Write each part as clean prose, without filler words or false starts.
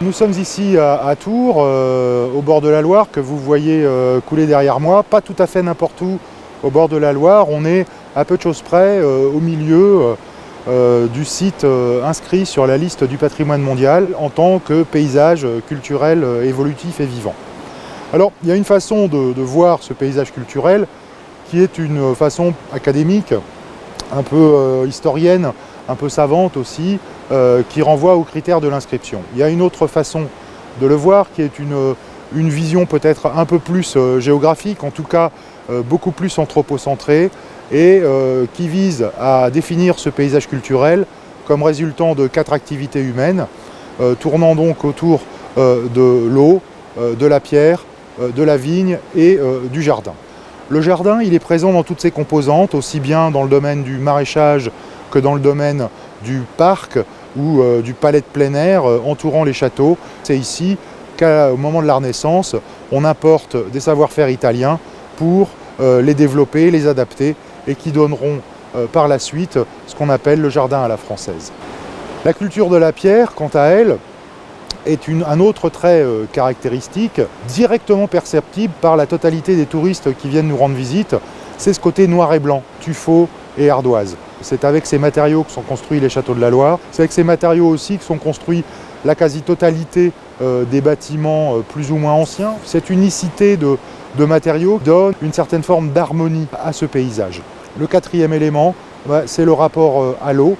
nous sommes ici à Tours, au bord de la Loire, que vous voyez couler derrière moi, pas tout à fait n'importe où au bord de la Loire, on est à peu de choses près au milieu du site inscrit sur la liste du patrimoine mondial en tant que paysage culturel évolutif et vivant. Alors, il y a une façon de voir ce paysage culturel qui est une façon académique, un peu historienne, un peu savante aussi, qui renvoie aux critères de l'inscription. Il y a une autre façon de le voir qui est une vision peut-être un peu plus géographique, en tout cas beaucoup plus anthropocentrée, et qui vise à définir ce paysage culturel comme résultant de 4 activités humaines, tournant donc autour de l'eau, de la pierre, de la vigne et du jardin. Le jardin, il est présent dans toutes ses composantes, aussi bien dans le domaine du maraîchage que dans le domaine du parc ou du palais de plein air entourant les châteaux. C'est ici qu'au moment de la Renaissance, on importe des savoir-faire italiens pour les développer, les adapter et qui donneront par la suite ce qu'on appelle le jardin à la française. La culture de la pierre, quant à elle, est un autre trait caractéristique, directement perceptible par la totalité des touristes qui viennent nous rendre visite. C'est ce côté noir et blanc, tuffeau et ardoise. C'est avec ces matériaux que sont construits les châteaux de la Loire. C'est avec ces matériaux aussi que sont construits la quasi-totalité des bâtiments plus ou moins anciens. Cette unicité de matériaux donne une certaine forme d'harmonie à ce paysage. Le 4e élément, c'est le rapport à l'eau.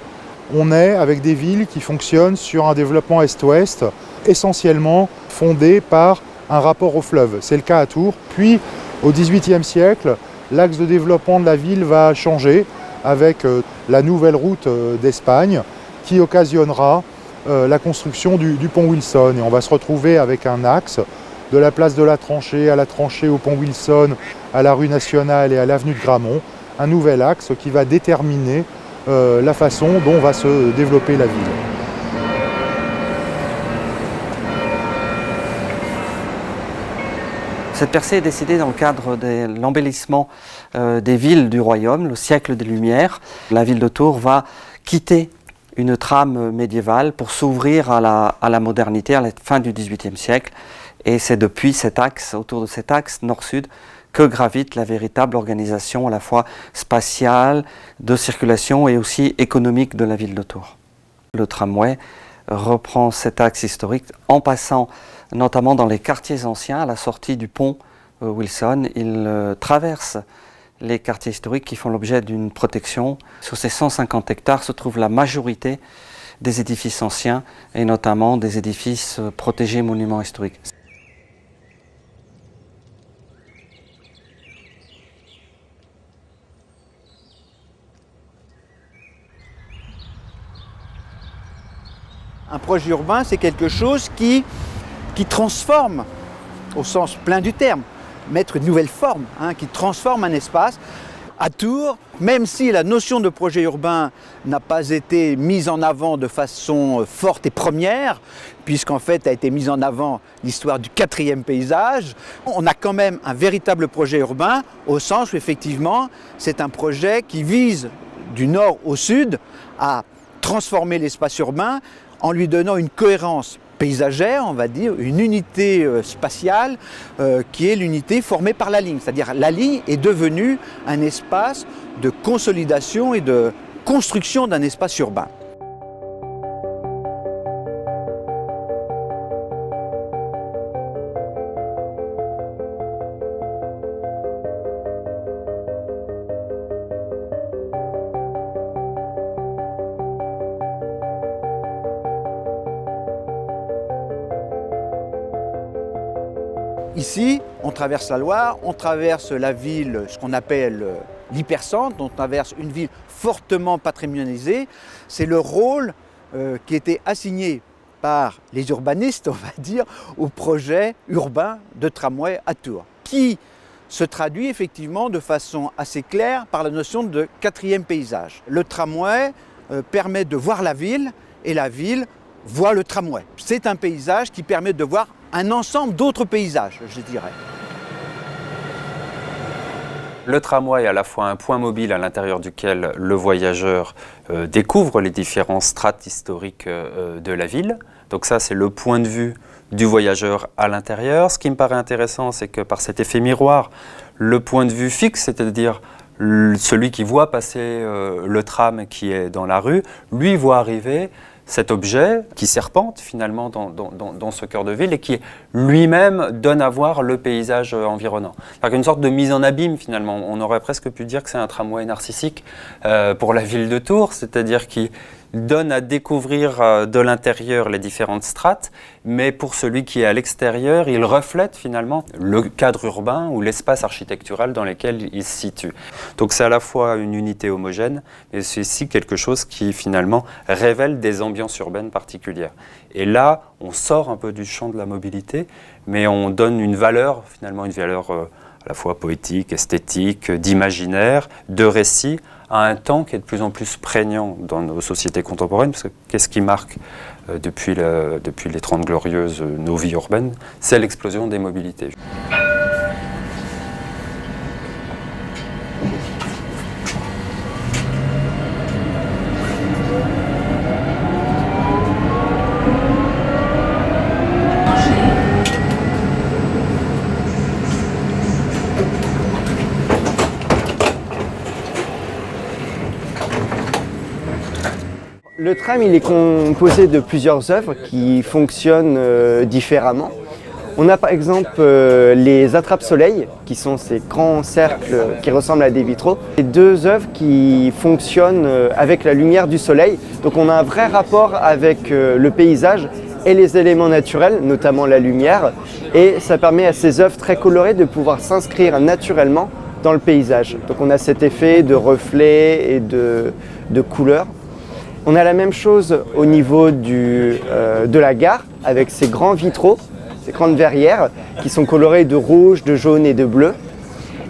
On est avec des villes qui fonctionnent sur un développement est-ouest, essentiellement fondé par un rapport au fleuve. C'est le cas à Tours. Puis, au XVIIIe siècle, l'axe de développement de la ville va changer avec la nouvelle route d'Espagne qui occasionnera la construction du pont Wilson. Et on va se retrouver avec un axe de la place de la Tranchée à la Tranchée au pont Wilson, à la rue Nationale et à l'avenue de Gramont. Un nouvel axe qui va déterminer la façon dont va se développer la ville. Cette percée est décidée dans le cadre de l'embellissement des villes du royaume, le siècle des Lumières. La ville de Tours va quitter une trame médiévale pour s'ouvrir à la modernité à la fin du XVIIIe siècle. Et c'est depuis cet axe, autour de cet axe nord-sud, que gravite la véritable organisation à la fois spatiale, de circulation et aussi économique de la ville de Tours. Le tramway reprend cet axe historique en passant notamment dans les quartiers anciens, à la sortie du pont Wilson. Il traverse les quartiers historiques qui font l'objet d'une protection. Sur ces 150 hectares se trouve la majorité des édifices anciens et notamment des édifices protégés monuments historiques. Un projet urbain, c'est quelque chose qui transforme, au sens plein du terme, mettre une nouvelle forme, qui transforme un espace. À Tours, même si la notion de projet urbain n'a pas été mise en avant de façon forte et première, puisqu'en fait a été mise en avant l'histoire du 4e paysage, on a quand même un véritable projet urbain, au sens où effectivement c'est un projet qui vise du nord au sud à transformer l'espace urbain en lui donnant une cohérence paysagère, on va dire, une unité spatiale qui est l'unité formée par la ligne. C'est-à-dire la ligne est devenue un espace de consolidation et de construction d'un espace urbain. Ici, on traverse la Loire, on traverse la ville, ce qu'on appelle l'hypercentre, on traverse une ville fortement patrimonialisée. C'est le rôle qui était assigné par les urbanistes, on va dire, au projet urbain de tramway à Tours, qui se traduit effectivement de façon assez claire par la notion de 4e paysage. Le tramway permet de voir la ville et la ville voit le tramway. C'est un paysage qui permet de voir un ensemble d'autres paysages, je dirais. Le tramway est à la fois un point mobile à l'intérieur duquel le voyageur découvre les différentes strates historiques de la ville. Donc ça, c'est le point de vue du voyageur à l'intérieur. Ce qui me paraît intéressant, c'est que par cet effet miroir, le point de vue fixe, c'est-à-dire celui qui voit passer le tram qui est dans la rue, lui voit arriver cet objet qui serpente finalement dans ce cœur de ville et qui lui-même donne à voir le paysage environnant. C'est une sorte de mise en abîme finalement. On aurait presque pu dire que c'est un tramway narcissique pour la ville de Tours, c'est-à-dire qui donne à découvrir de l'intérieur les différentes strates, mais pour celui qui est à l'extérieur, il reflète finalement le cadre urbain ou l'espace architectural dans lequel il se situe. Donc c'est à la fois une unité homogène, mais c'est aussi quelque chose qui finalement révèle des ambiances urbaines particulières. Et là, on sort un peu du champ de la mobilité, mais on donne une valeur, finalement une valeur à la fois poétique, esthétique, d'imaginaire, de récit, à un temps qui est de plus en plus prégnant dans nos sociétés contemporaines, parce que qu'est-ce qui marque depuis les 30 Glorieuses nos vies urbaines? C'est l'explosion des mobilités. Le tram, il est composé de plusieurs œuvres qui fonctionnent différemment. On a par exemple les attrape-soleil, qui sont ces grands cercles qui ressemblent à des vitraux. C'est deux œuvres qui fonctionnent avec la lumière du soleil. Donc on a un vrai rapport avec le paysage et les éléments naturels, notamment la lumière. Et ça permet à ces œuvres très colorées de pouvoir s'inscrire naturellement dans le paysage. Donc on a cet effet de reflets et de couleurs. On a la même chose au niveau de la gare avec ces grands vitraux, ces grandes verrières qui sont colorées de rouge, de jaune et de bleu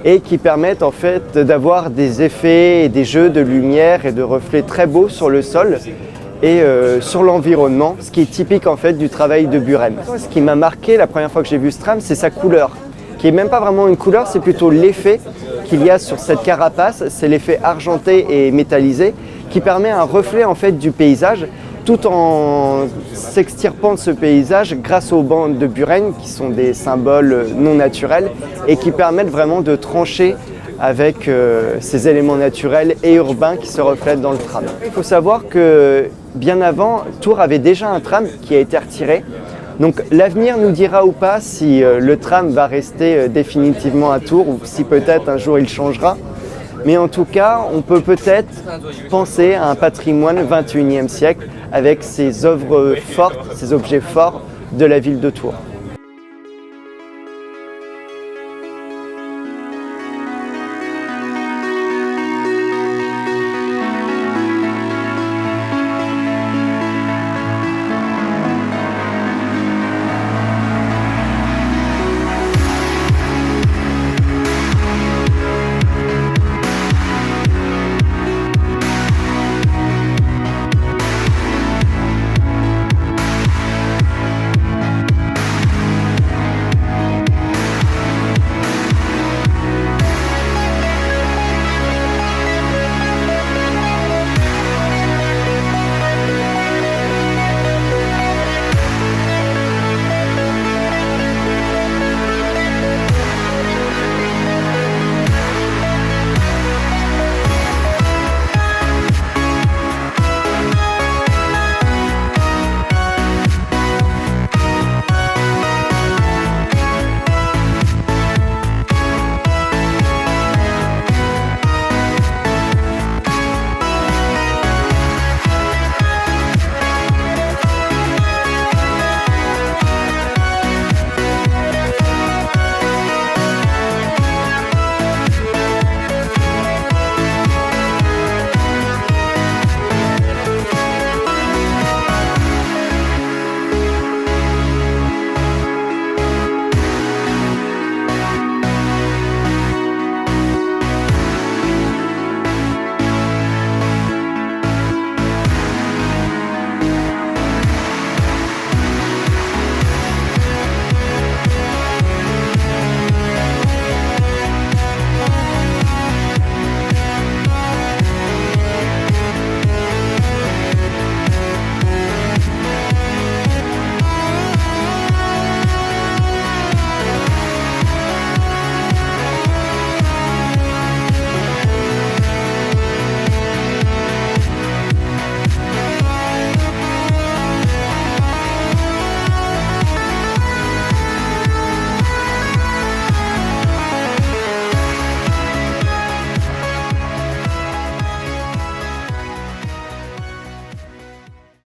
et qui permettent en fait d'avoir des effets et des jeux de lumière et de reflets très beaux sur le sol et sur l'environnement, ce qui est typique en fait du travail de Buren. Ce qui m'a marqué la première fois que j'ai vu ce tram, c'est sa couleur, qui n'est même pas vraiment une couleur, c'est plutôt l'effet qu'il y a sur cette carapace, c'est l'effet argenté et métallisé qui permet un reflet en fait du paysage tout en s'extirpant de ce paysage grâce aux bandes de Buren qui sont des symboles non naturels et qui permettent vraiment de trancher avec ces éléments naturels et urbains qui se reflètent dans le tram. Il faut savoir que bien avant, Tours avait déjà un tram qui a été retiré. Donc l'avenir nous dira ou pas si le tram va rester définitivement à Tours ou si peut-être un jour il changera. Mais en tout cas, on peut peut-être penser à un patrimoine 21e siècle avec ces œuvres fortes, ces objets forts de la ville de Tours.